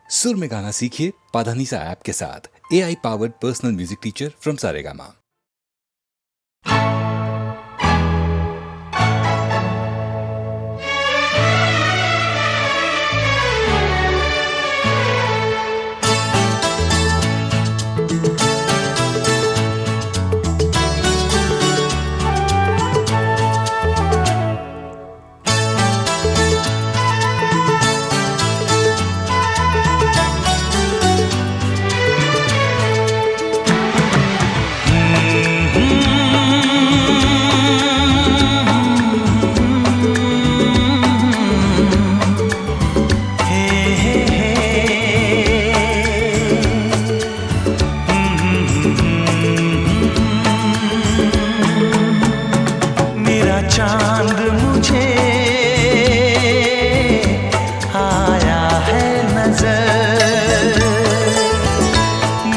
सुर में गाना सीखिए पाधानीसा ऐप के साथ। AI powered personal music teacher from Saregama. चांद मुझे आया है नजर,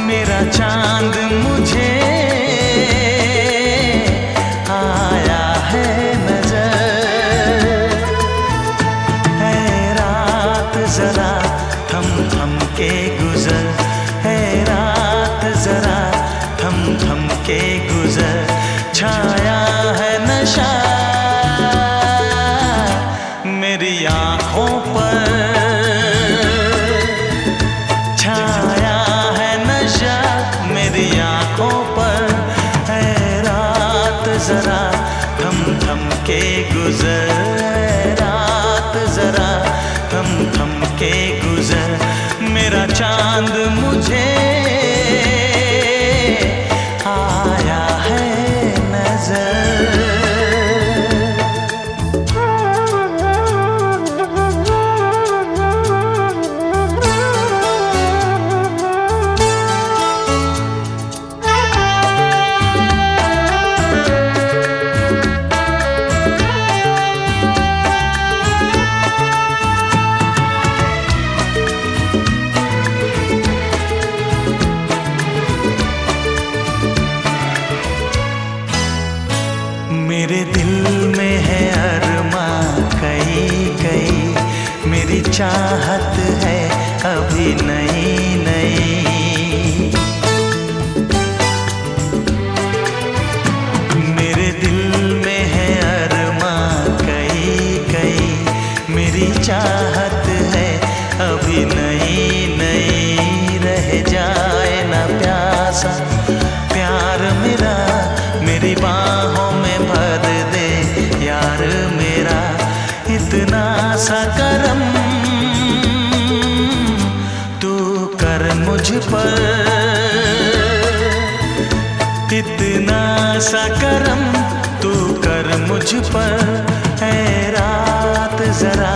मेरा चांद मुझे आया है नजर। है रात जरा थम थम के गुजर, है रात जरा थम थम के गुजर। छाया है नशा मेरी आँखों पर, छाया है नशा मेरी आँखों पर। है रात जरा थम थम के गुजर, है रात जरा थम थम के गुजर। मेरा चांद मुझे आया है नजर। मेरे दिल में है अरमां कई कई, मेरी चाहत है अभी नई नई। मेरे दिल में है अरमां कई कई, मेरी चाहत है अभी नई नई। रह जाए ना प्यासा प्यार मेरा, मेरी बाहों में भर दे यार मेरा। इतना सा करम तू कर मुझ पर, इतना सा करम तू कर मुझ पर। है रात जरा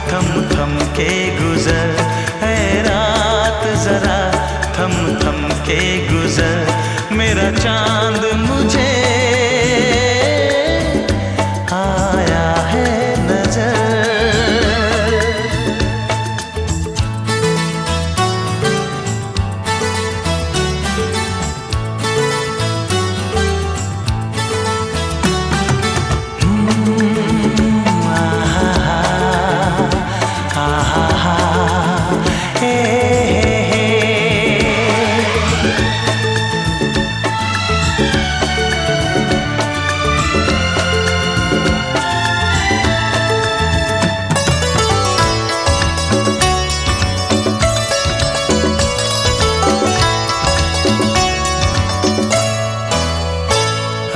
थम थम के गुजर, है रात जरा थम थम के गुजर। मेरा चांद मुझे आया है नजर।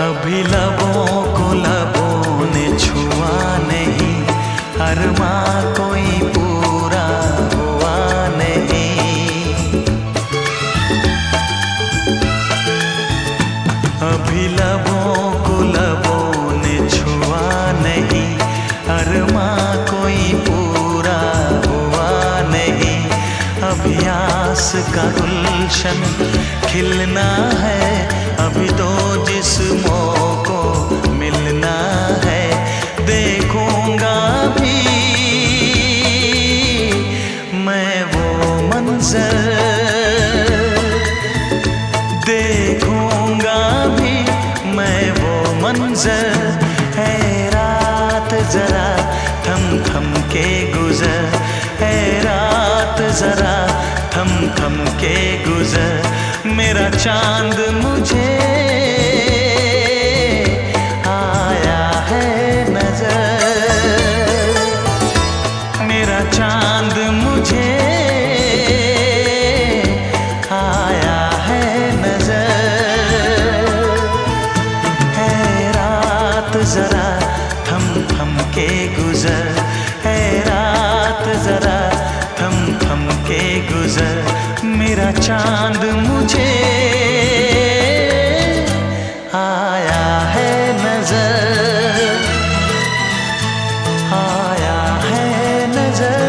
अभी लबों को लबों ने छुआ नहीं, अरमां कोई पूरा हुआ नहीं। अभी लबों को लबों ने छुआ नहीं, अरमां कोई पूरा हुआ नहीं। अभी आस का गुलशन खिलना है, अभी तो जिस्मों को मिलना है। देखूंगा भी मैं वो मंजर, देखूंगा भी मैं वो मंजर। है रात जरा थम थम के गुजर, है रात जरा थम थम के गुजर, मेरा चांद मुझे आया है नजर, मेरा चांद मुझे आया है नजर। है रात जरा थम थम के गुजर, है रात जरा थम थम के गुजर, मेरा चांद मुझे आया है नजर, आया है नजर,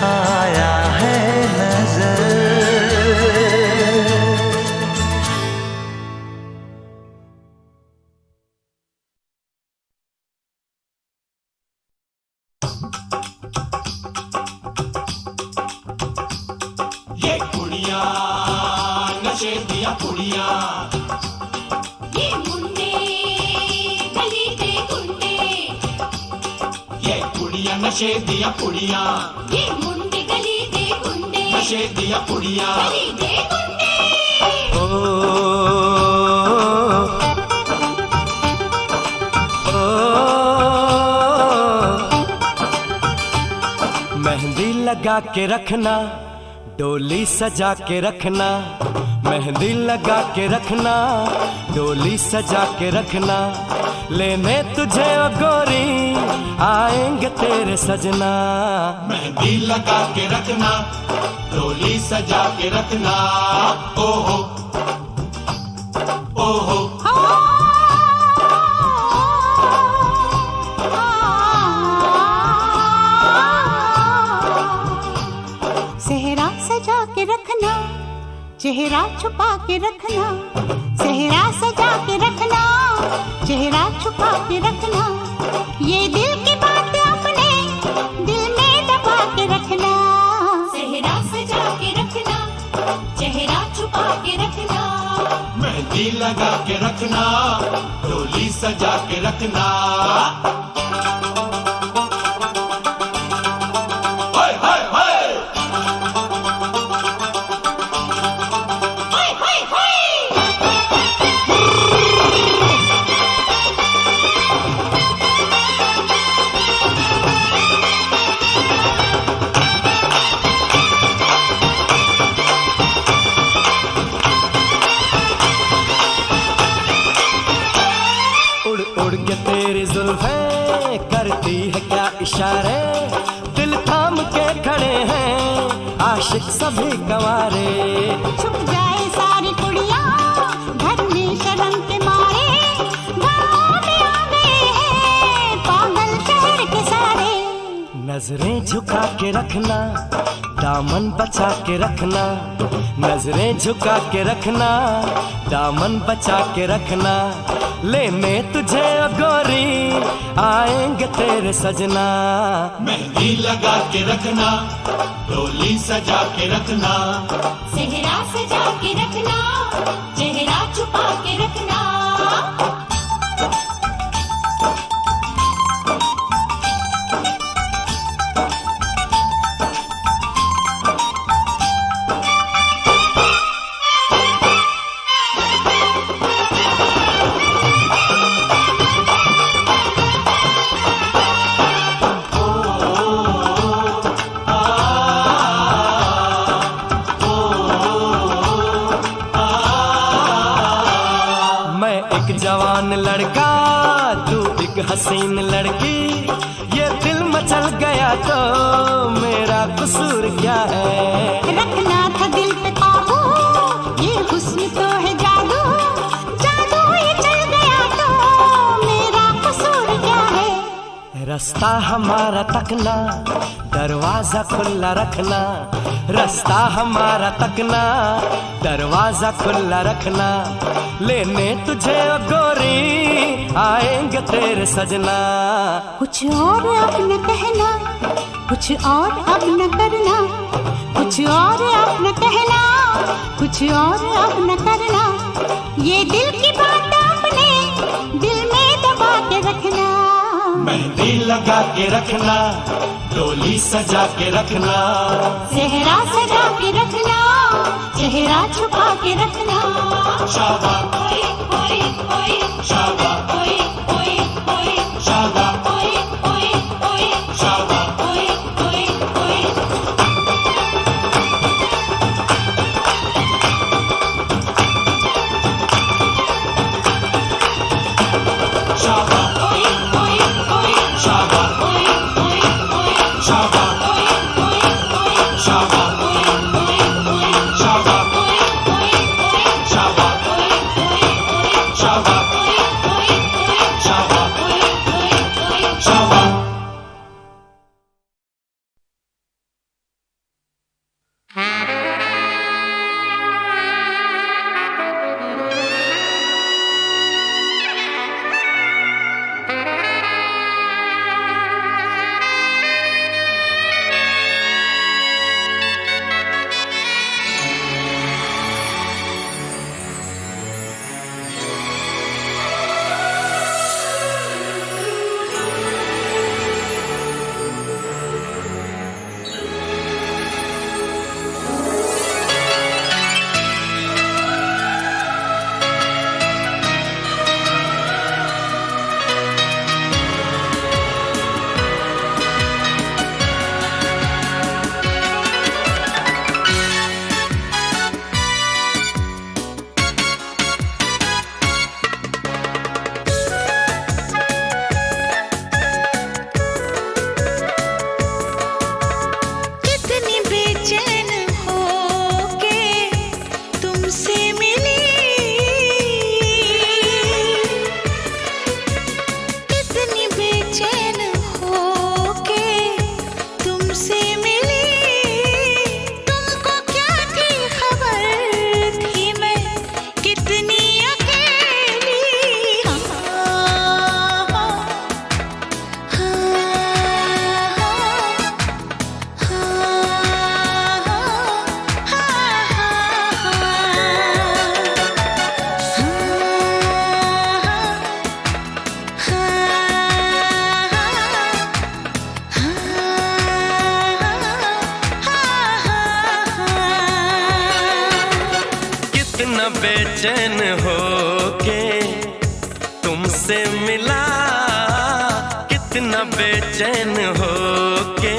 आया है नजर। ये कुड़ियाँ नशे दिया कुड़ियाँ, ये मुंडे गली दे गुंडे, ये कुड़ियाँ नशे दिया कुड़ियाँ, ये मुंडे गली दे गुंडे, नशे दिया कुड़ियाँ। गली दे गुंडे। मेहंदी लगा के रखना, डोली सजा के रखना, मेहंदी लगा के रखना, डोली सजा के रखना, लेने तुझे ओ गोरी आएंगे तेरे सजना। मेहंदी लगा के रखना, डोली सजा के रखना, ओहो ओहो। सेहरा सजा के रखना, चेहरा छुपा के रखना, सेहरा सजा के रखना, चेहरा छुपा के रखना, ये दिल की बात अपने दिल में दबा के रखना। सेहरा सजा के रखना, चेहरा छुपा के रखना, मेहंदी लगा के रखना, डोली सजा के रखना। हाय हाय हाय। हाय हाय हाय। उड़ उड़ के तेरी जुल्फें करती है क्या इशारे, दिल थाम के खड़े हैं आशिक सभी गवारे। छुप जाए सारी कुड़ियाँ घर में शर्म के मारे, गाँव में आ गए हैं पागल शहर के सारे। नजरें झुका के रखना, दामन बचा के रखना, नजरें झुका के रखना, दामन बचा के रखना, लेने तुझे ओ गोरी आएंगे तेरे सजना। मेहंदी लगा के रखना, डोली सजा के रखना, सेहरा सजा के रखना, चेहरा छुपा के रखना। मैं एक जवान लड़का, तू एक हसीन लड़की, ये दिल मचल गया तो मेरा कसूर क्या है। रखना था दिल पे काबू, ये हुस्न तो है जादू, जादू ये चल गया तो मेरा कसूर क्या है। रास्ता हमारा तकना, दरवाजा खुला रखना, रास्ता हमारा तकना, दरवाजा खुला रखना, लेने तुझे ओ गोरी आएंगे तेरे सजना। कुछ और अब न कहना, कुछ और अब न करना, कुछ और अब न कहना, कुछ और अब न करना, ये दिल की बात अपने दिल में दबा के रखना। मेहंदी लगा के रखना, डोली सजा के रखना, सेहरा सजा के रखना, चेहरा छुपा के रखना। शाबा शाबा शाबा शाबा। बेचैन हो के तुमसे मिला, कितना बेचैन हो के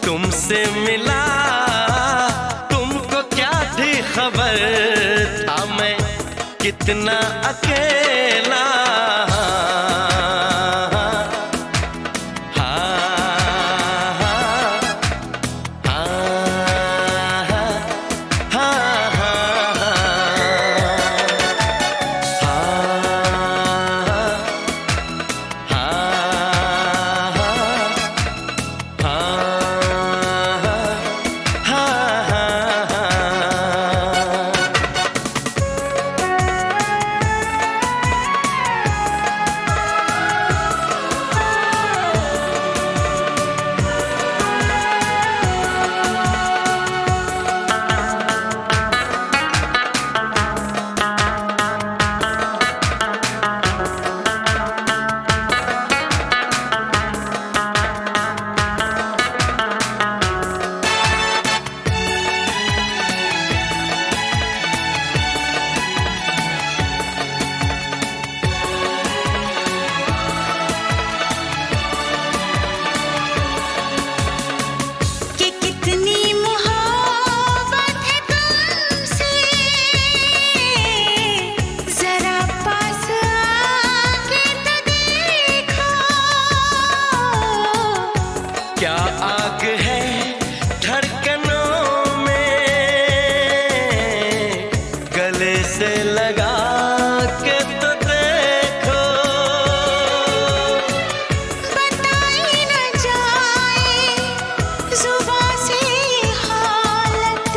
तुमसे मिला। तुमको क्या थी खबर था मैं कितना अकेला। क्या आग है धड़कनों में, गले से लगा के तो देखो। बताई न जाए जुबां से हालत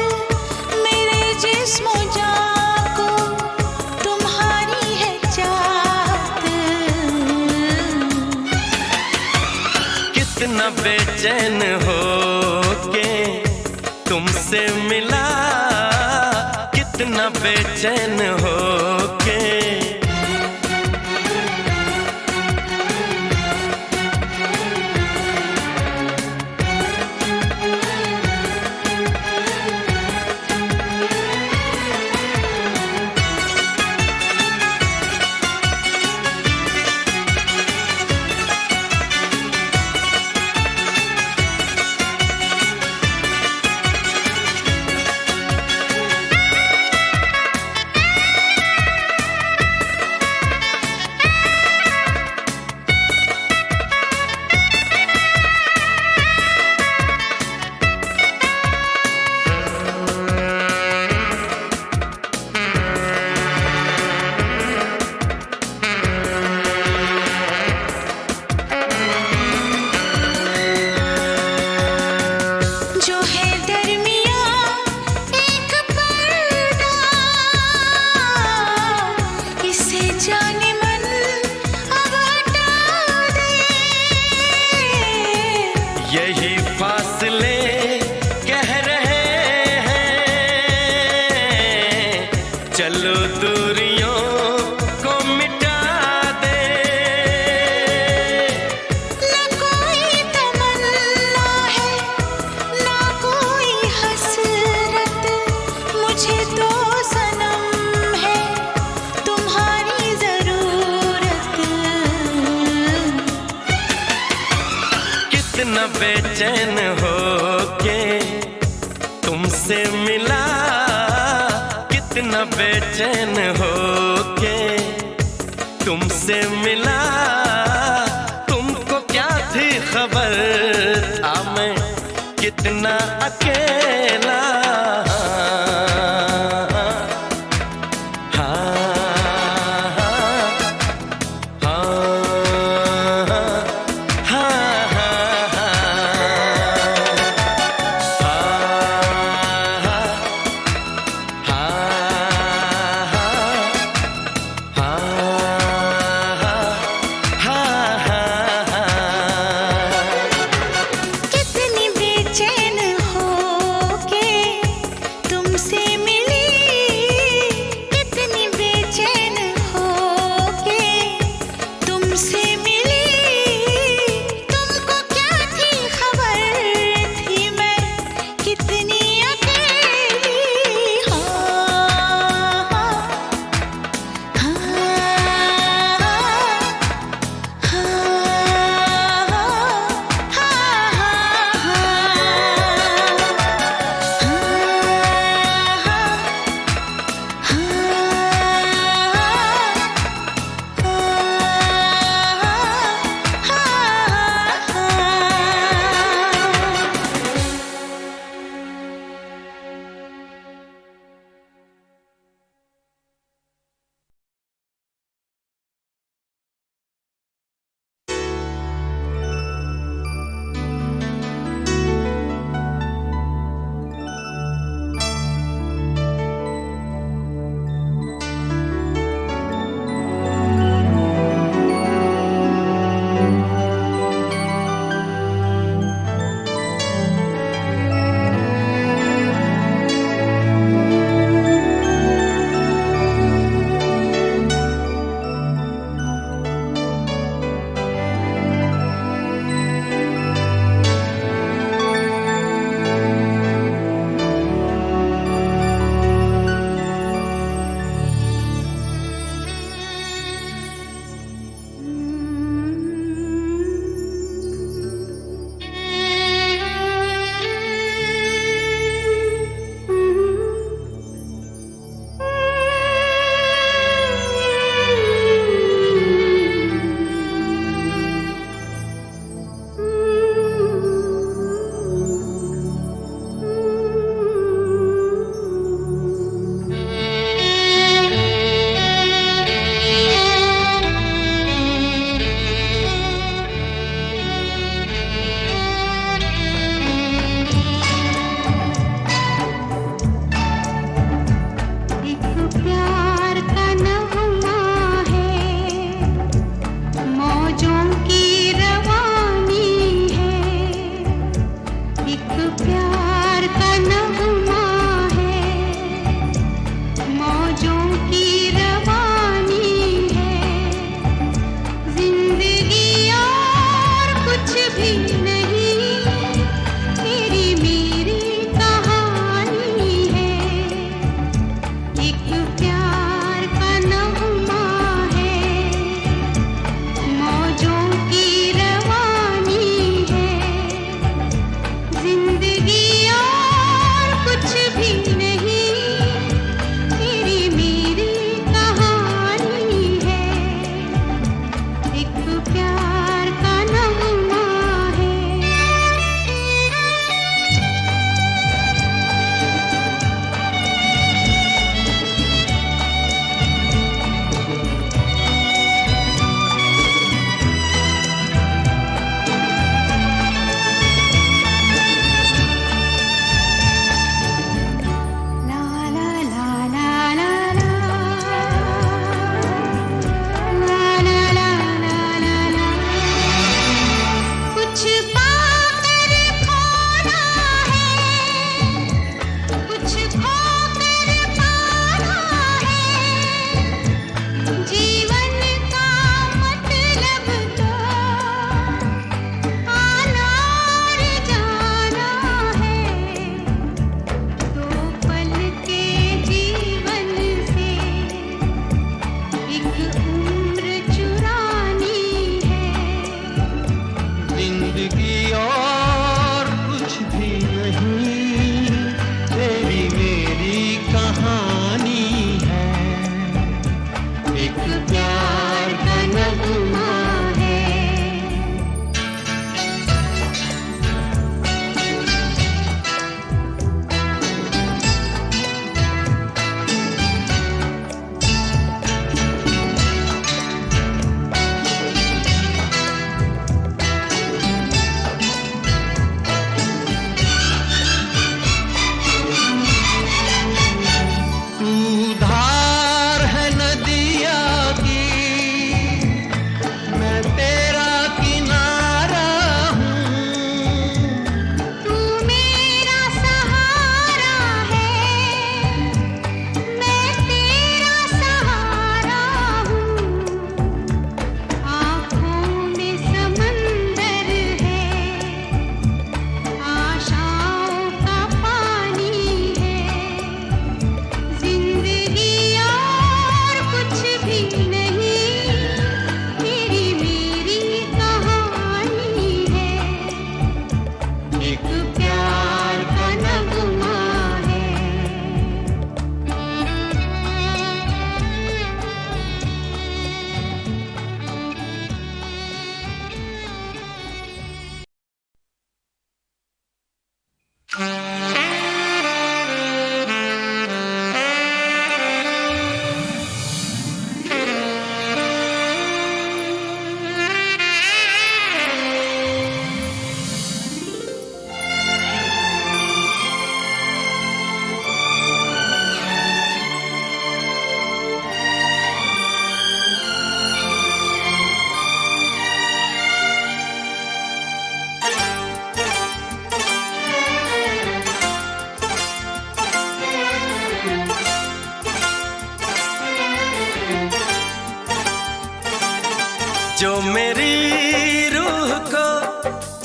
मेरे जिस्म जान को, तुम्हारी है चाहत। कितना बेचैन हो के तुमसे मिला, कितना बेचैन हो के। बेचैन होके तुमसे मिला, कितना बेचैन होके तुमसे मिला। तुमको क्या थी खबर, था मैं कितना अकेला। कितनी बेचैन होके तुमसे मिली, कितनी बेचैन होके तुमसे मिली। तुमको क्या थी खबर, थी मैं कितनी अकेली। कुछ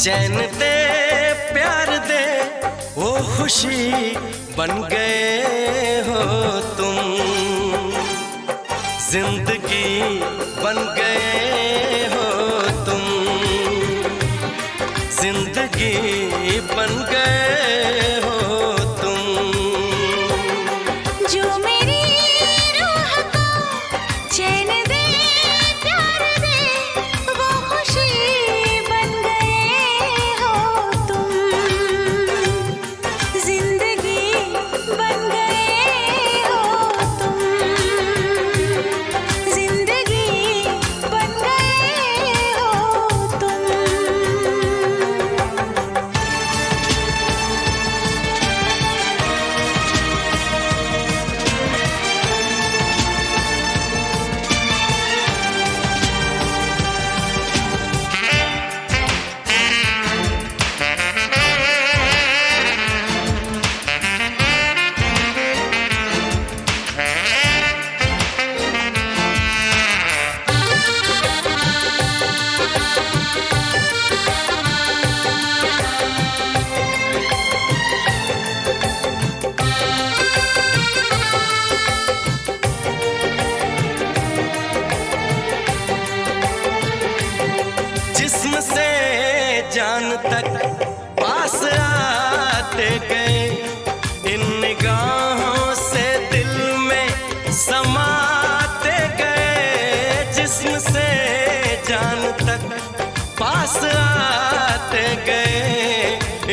चैन दे प्यार दे वो खुशी बन गए हो तुम, जिंदगी बन गए हो तुम, जिंदगी बन गए हो तुम। जो मेरी रूह को चैन दे प्यार दे वो खुशी बन गए हो तुम, जिंदगी बन गए हो तुम, जिंदगी बन गए हो तुम। जिस्म से जान तक पास आते गए, इन निगाहों से दिल में समाते गए। जिस्म से जान तक पास आते गए,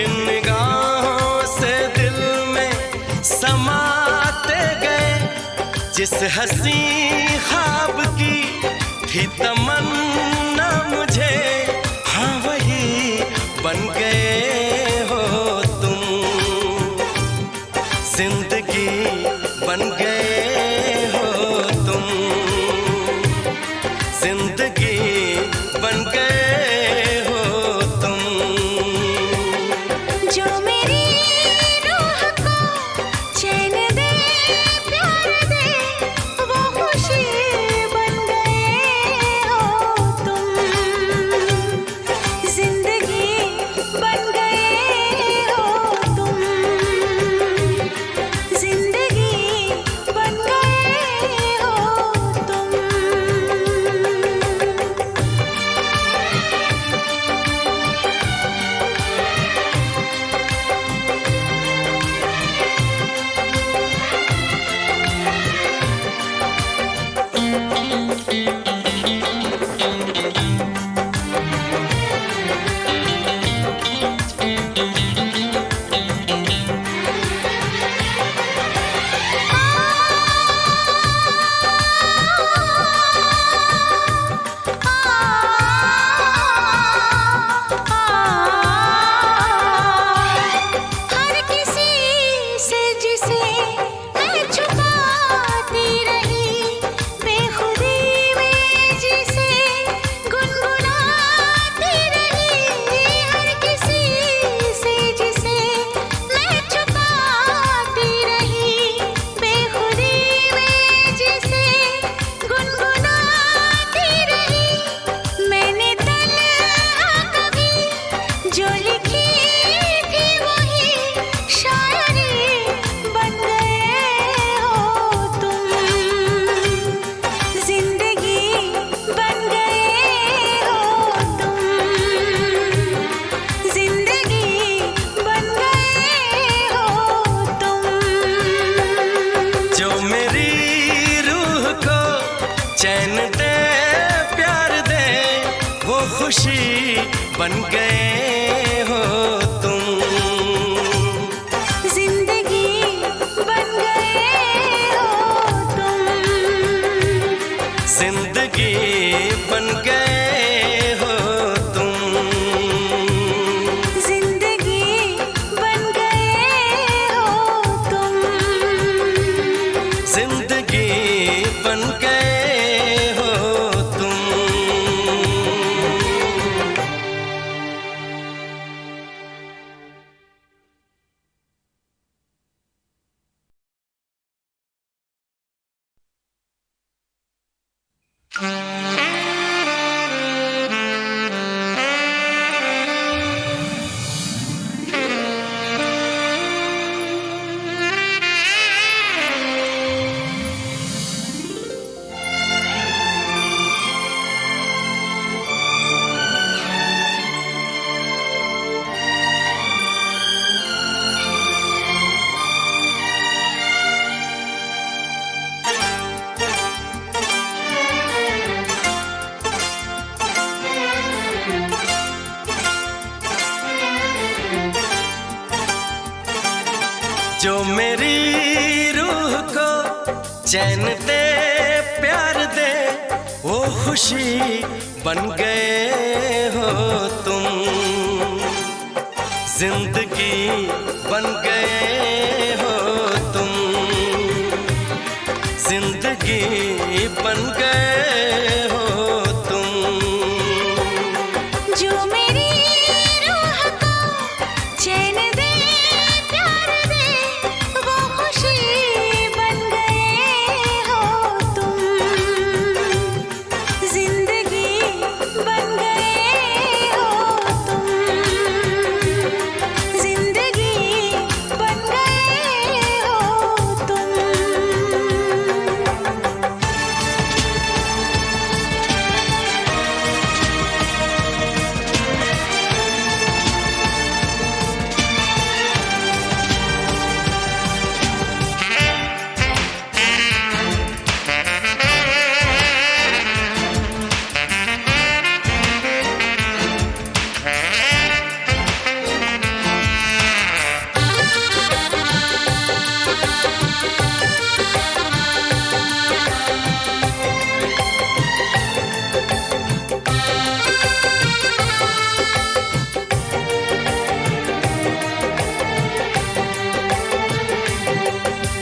इन निगाहों से दिल में समाते गए। जिस हंसी ख्वाब की थी तमन्ना मुझे, हाँ वही बन गए हो तुम, जिंदगी बन गए हो तुम, जिंदगी बन गए हो तुम। जो मेरी रूह को चैन दे प्यार दे वो खुशी बन गए हो तुम, जिंदगी बन गए हो तुम, जिंदगी बन गए हो तुम। हर किसी से जिसे मैं छुपाती रही, बेखुदी में जिसे गुनगुनाती रही। हर किसी से जिसे मैं छुपाती रही, बेखुदी में जिसे गुनगुनाती रही। मैंने तन्हा कभी जो लिखी थी वही शायरी बन गए हो तुम, जिंदगी बन गए हो तुम, जिंदगी बन गए हो तुम। जो मेरी रूह को चैन दे प्यार दे वो खुशी बन गए हो तुम, जिंदगी बन गए हो तुम, जिंदगी बन गए हो तुम, जिंदगी बन गए हो तुम, जिंदगी बन गए हो तुम। जो मेरी रूह को चैन दे प्यार दे वो खुशी बन गए हो तुम, जिंदगी बन गए हो तुम, जिंदगी बन गए हो तुम। जो मेरी रूह को चैन दे प्यार दे वो खुशी बन गए हो तुम, जिंदगी बन गए हो तुम, जिंदगी बन गए हो तुम।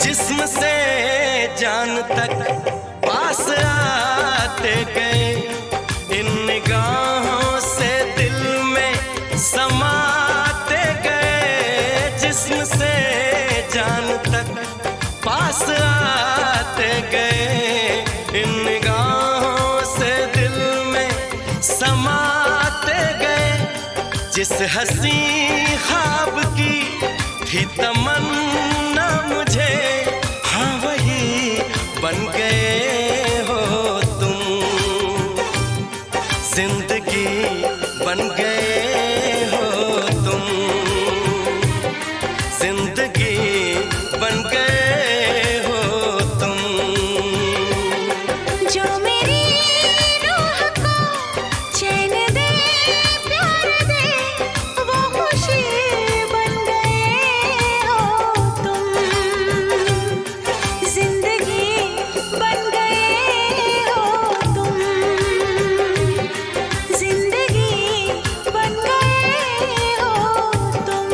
जिस्म से जान तक पास आते गए, इन निगाहों से दिल में समाते गए। जिस्म से जान तक पास आते गए, इन निगाहों से दिल में समाते गए। जिस हंसी ख्वाब की थी तमन्ना मुझे, हाँ वही बन गए हो तुम, जिंदगी बन गए हो तुम, जिंदगी बन गए हो तुम। जो मेरी रूह को चैन दे प्यार दे वो खुशी बन गए हो तुम, जिंदगी बन गए हो तुम, जिंदगी बन गए हो तुम।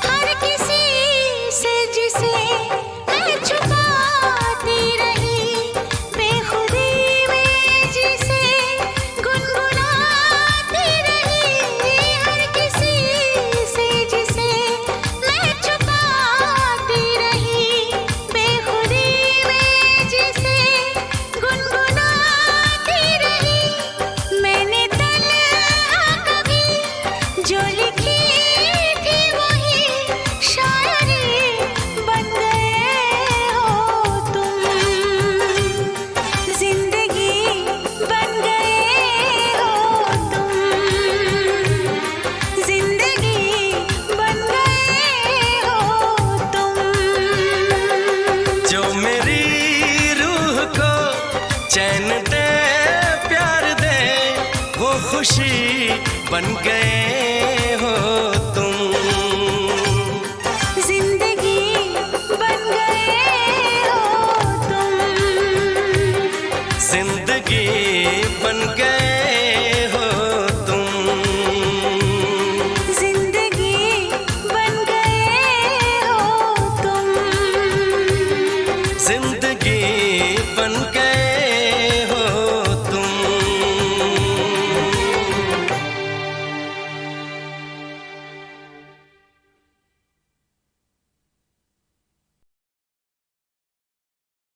हर किसी से जिसे मैं छुपाती रही, बेखुदी में जिसे गुनगुनाती रही। हर किसी से जिसे मैं छुपाती रही, बेखुदी में जिसे गुनगुनाती रही। मैंने तन्हा कभी जो लिखी थी वही शायरी बन गए हो तुम, जिंदगी बन गए हो तुम, जिंदगी बन गए हो तुम। जो मेरी रूह को चैन दे प्यार दे वो खुशी बन गए